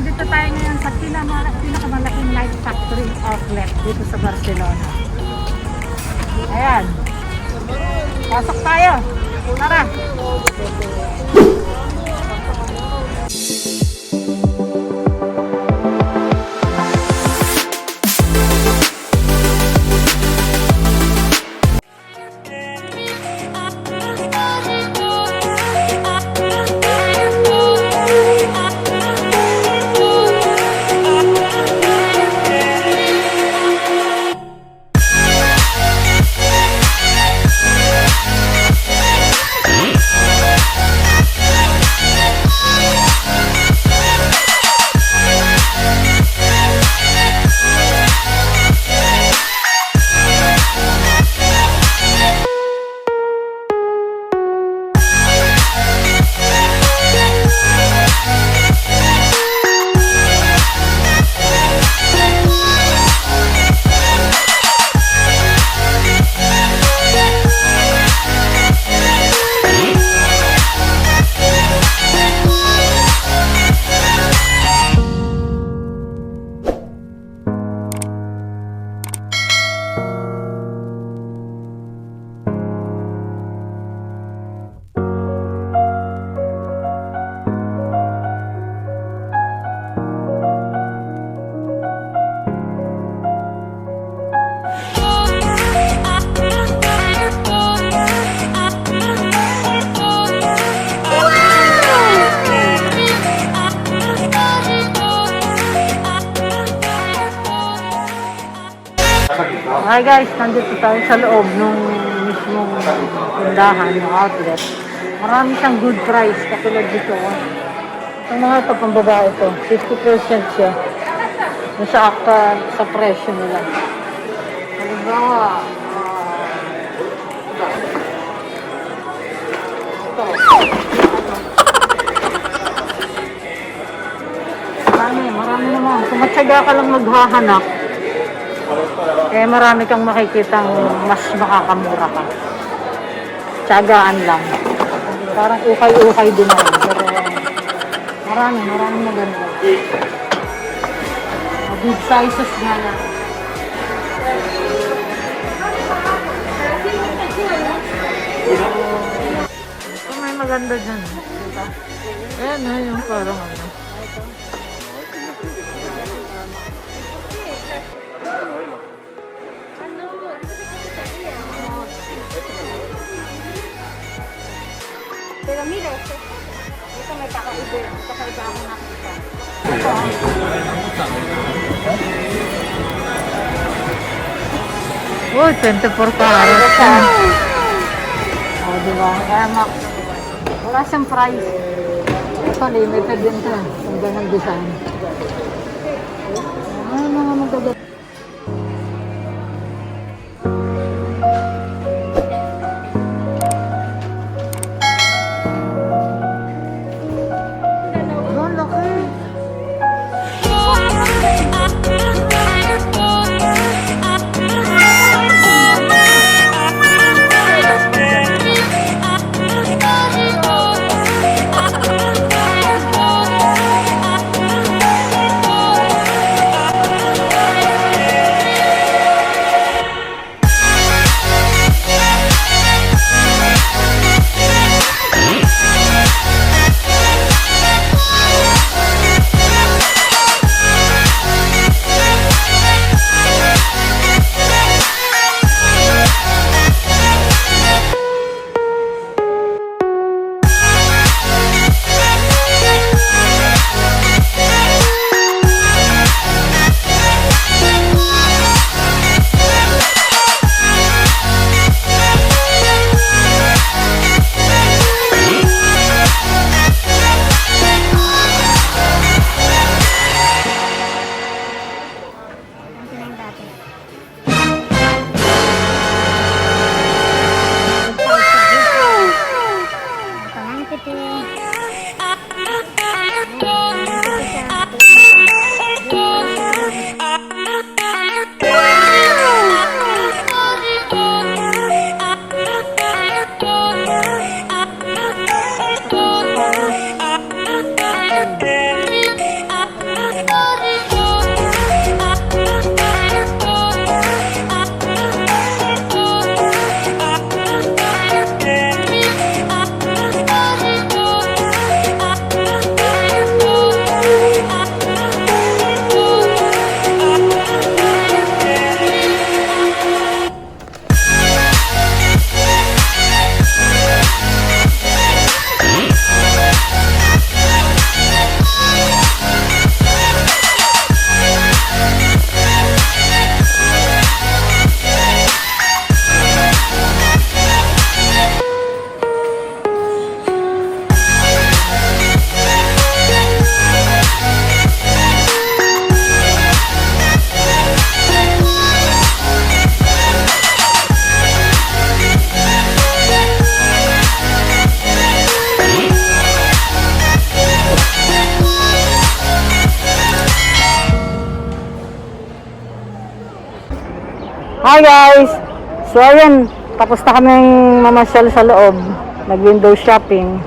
nandito tayo ngayon sa pinakamalaking light factory outlet dito sa Barcelona. Ayan. Pasok tayo. Tara. Hi guys, nandito tayo sa loob ng mismong tindahan, ng outlet. Marami siyang good price, katulad dito. Ang mga ito, pang babae ito, 50% siya. Sa presyo nila. Halimbawa, marami naman. Kung matyaga ka lang maghahanap, eh marami kang makikitang mas makakamura ka. Tiyagaan lang. Parang ukay-ukay din naman. Pero marami maganda. Big sizes nga lang. Ito may maganda dyan. Ayan na yung parang ano. Pero mira, ito may kakaiba. Kakaiba ako nakita. Uy, 24 carats. Oh, diba? Kaya wala siyang price. Ito, limited din ito. Ang ganang design. Ay, mga magaganda. Hi guys! So ayun, tapos na kaming mamasyal sa loob. Nag-window shopping.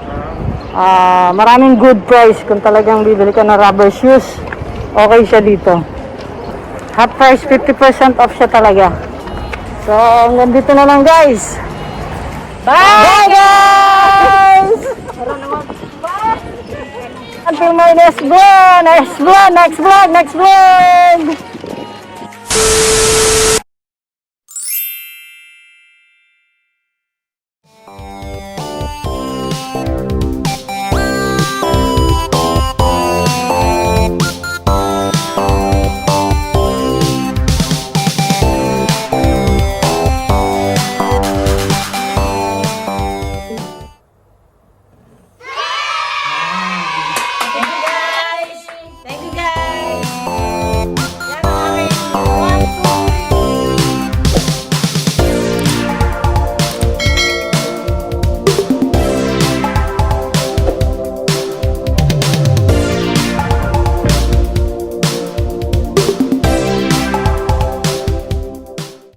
Maraming good price kung talagang bibili ka ng rubber shoes. Okay siya dito. Half price, 50% off siya talaga. So hanggang dito na lang guys. Bye guys! Until my next vlog! Next vlog!